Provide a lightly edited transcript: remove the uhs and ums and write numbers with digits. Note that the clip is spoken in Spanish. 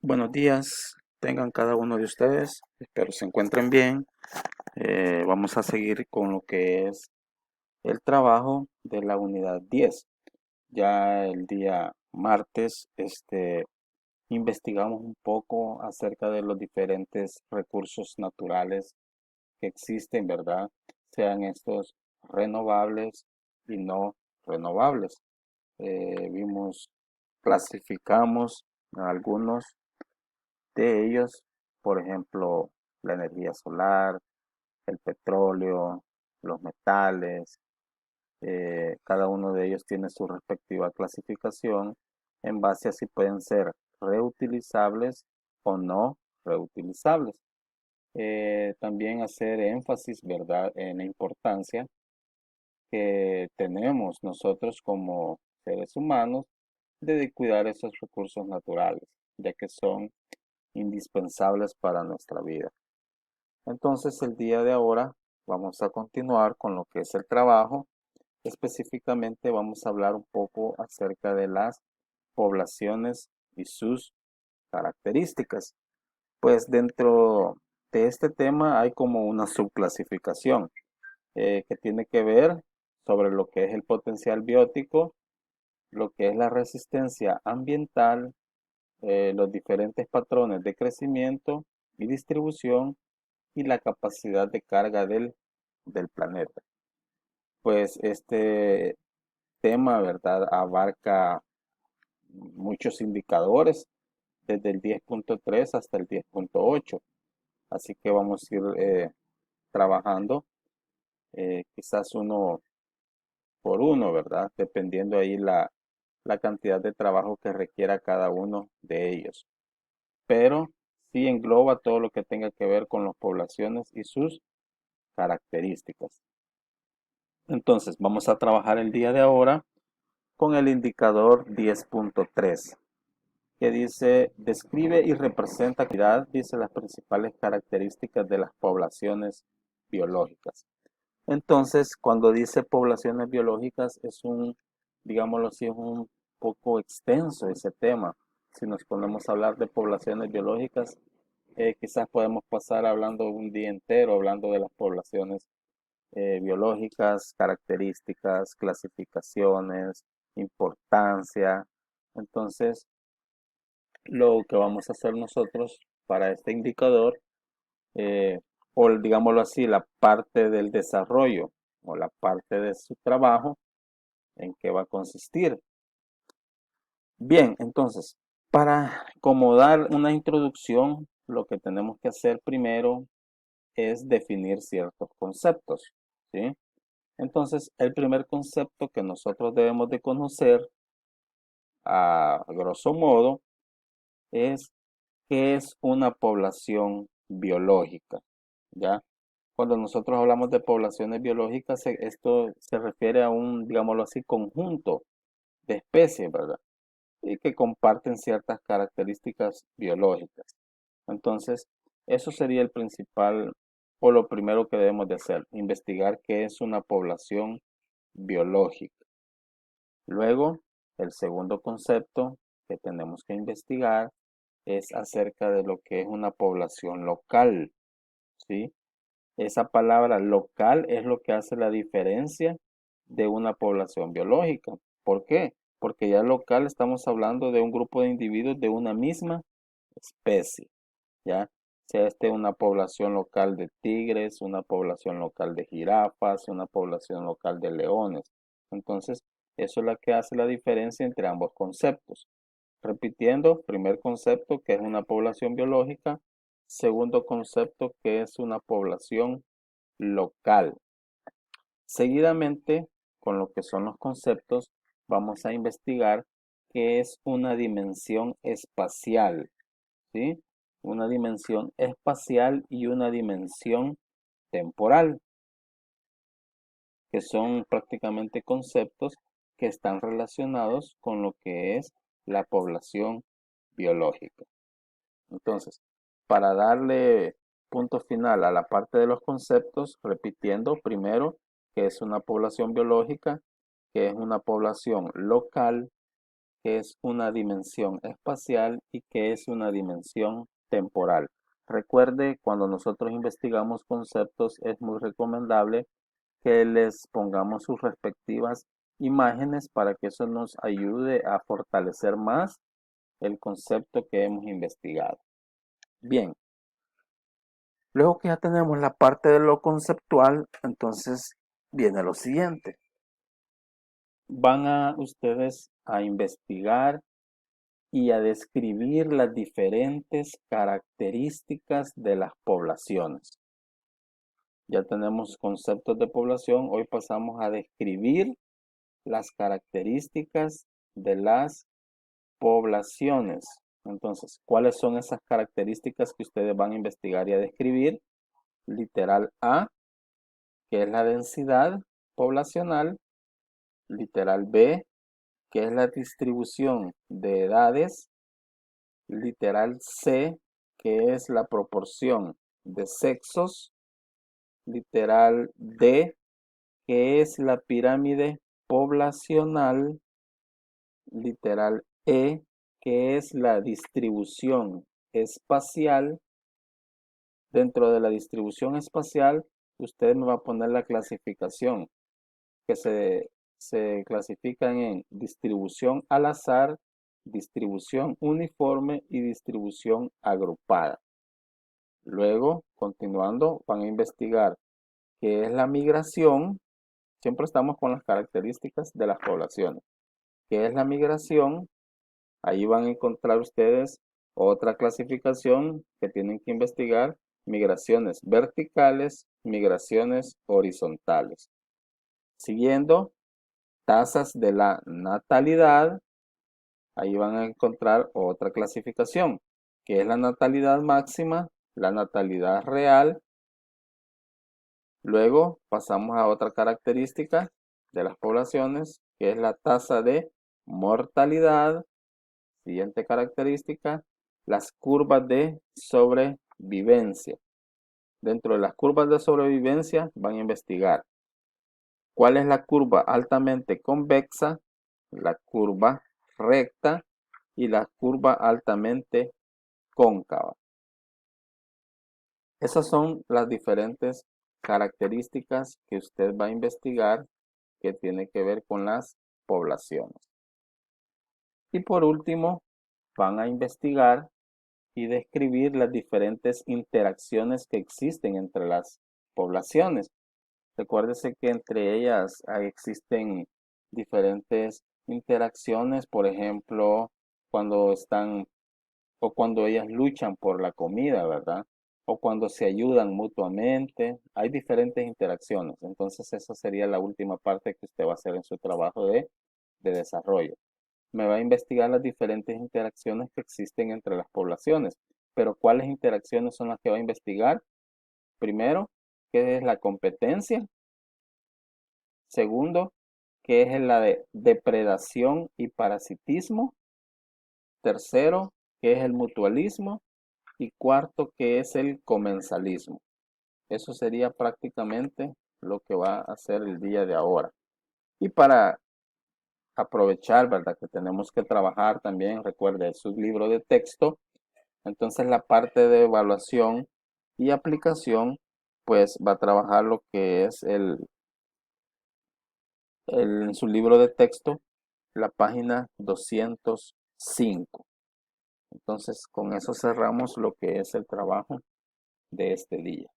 Buenos días, tengan cada uno de ustedes. Espero se encuentren bien. Vamos a seguir con lo que es el trabajo de la unidad 10. Ya el día martes, investigamos un poco acerca de los diferentes recursos naturales que existen, ¿verdad? Sean estos renovables y no renovables. Vimos, clasificamos algunos de ellos, por ejemplo, la energía solar, el petróleo, los metales. Cada uno de ellos tiene su respectiva clasificación en base a si pueden ser reutilizables o no reutilizables. También hacer énfasis, ¿verdad?, en la importancia que tenemos nosotros como seres humanos de cuidar esos recursos naturales, ya que son indispensables para nuestra vida. Entonces, el día de ahora vamos a continuar con lo que es el trabajo. Específicamente vamos a hablar un poco acerca de las poblaciones y sus características. Pues dentro de este tema hay como una subclasificación que tiene que ver sobre lo que es el potencial biótico, lo que es la resistencia ambiental, los diferentes patrones de crecimiento y distribución y la capacidad de carga del planeta. Pues este tema, ¿verdad?, abarca muchos indicadores desde el 10.3 hasta el 10.8. Así que vamos a ir trabajando quizás uno por uno, ¿verdad? Dependiendo ahí la cantidad de trabajo que requiera cada uno de ellos. Pero sí engloba todo lo que tenga que ver con las poblaciones y sus características. Entonces, vamos a trabajar el día de ahora con el indicador 10.3, que dice, describe y representa actividad, dice las principales características de las poblaciones biológicas. Entonces, cuando dice poblaciones biológicas, digámoslo así, es un poco extenso ese tema. Si nos ponemos a hablar de poblaciones biológicas, quizás podemos pasar hablando un día entero, hablando de las poblaciones biológicas, características, clasificaciones, importancia. Entonces, lo que vamos a hacer nosotros para este indicador, eh, o digámoslo así, la parte del desarrollo o la parte de su trabajo, en qué va a consistir. Bien, entonces, para como dar una introducción, lo que tenemos que hacer primero es definir ciertos conceptos, ¿sí? Entonces, el primer concepto que nosotros debemos de conocer, a grosso modo, es qué es una población biológica, ¿ya? Cuando nosotros hablamos de poblaciones biológicas, esto se refiere a un, digámoslo así, conjunto de especies, ¿verdad? Y que comparten ciertas características biológicas. Entonces, eso sería el principal o lo primero que debemos de hacer, investigar qué es una población biológica. Luego, el segundo concepto que tenemos que investigar es acerca de lo que es una población local, ¿sí? Esa palabra local es lo que hace la diferencia de una población biológica. ¿Por qué? Porque ya local estamos hablando de un grupo de individuos de una misma especie, ¿ya? Sea una población local de tigres, una población local de jirafas, una población local de leones. Entonces, eso es lo que hace la diferencia entre ambos conceptos. Repitiendo, primer concepto que es una población biológica, segundo concepto que es una población local. Seguidamente, con lo que son los conceptos, vamos a investigar qué es una dimensión espacial, ¿sí? Una dimensión espacial y una dimensión temporal, que son prácticamente conceptos que están relacionados con lo que es la población biológica. Entonces, para darle punto final a la parte de los conceptos, repitiendo primero que es una población biológica, que es una población local, qué es una dimensión espacial y qué es una dimensión temporal. Recuerde, cuando nosotros investigamos conceptos, es muy recomendable que les pongamos sus respectivas imágenes para que eso nos ayude a fortalecer más el concepto que hemos investigado. Bien, luego que ya tenemos la parte de lo conceptual, entonces viene lo siguiente. Van a ustedes a investigar y a describir las diferentes características de las poblaciones. Ya tenemos conceptos de población, hoy pasamos a describir las características de las poblaciones. Entonces, ¿cuáles son esas características que ustedes van a investigar y a describir? Literal A, que es la densidad poblacional. Literal B, que es la distribución de edades. Literal C, que es la proporción de sexos. Literal D, que es la pirámide poblacional. Literal E, que es la distribución espacial. Dentro de la distribución espacial, usted me va a poner la clasificación, que se clasifican en distribución al azar, distribución uniforme y distribución agrupada. Luego, continuando, van a investigar qué es la migración. Siempre estamos con las características de las poblaciones. ¿Qué es la migración? Ahí van a encontrar ustedes otra clasificación que tienen que investigar: migraciones verticales, migraciones horizontales. Siguiendo, tasas de la natalidad. Ahí van a encontrar otra clasificación, que es la natalidad máxima, la natalidad real. Luego pasamos a otra característica de las poblaciones, que es la tasa de mortalidad. Siguiente característica, las curvas de sobrevivencia. Dentro de las curvas de sobrevivencia van a investigar cuál es la curva altamente convexa, la curva recta y la curva altamente cóncava. Esas son las diferentes características que usted va a investigar que tiene que ver con las poblaciones. Y por último, van a investigar y describir las diferentes interacciones que existen entre las poblaciones. Recuérdese que entre ellas existen diferentes interacciones, por ejemplo, cuando están o cuando ellas luchan por la comida, ¿verdad? O cuando se ayudan mutuamente. Hay diferentes interacciones. Entonces, esa sería la última parte que usted va a hacer en su trabajo de desarrollo. Me va a investigar las diferentes interacciones que existen entre las poblaciones. Pero ¿cuáles interacciones son las que va a investigar? Primero, ¿qué es la competencia? Segundo, ¿qué es la de depredación y parasitismo? Tercero, ¿qué es el mutualismo? Y cuarto, ¿qué es el comensalismo? Eso sería prácticamente lo que va a hacer el día de ahora. Y para aprovechar, ¿verdad? Que tenemos que trabajar también, recuerde, su libro de texto. Entonces la parte de evaluación y aplicación, pues va a trabajar lo que es en su libro de texto, la página 205. Entonces con eso cerramos lo que es el trabajo de este día.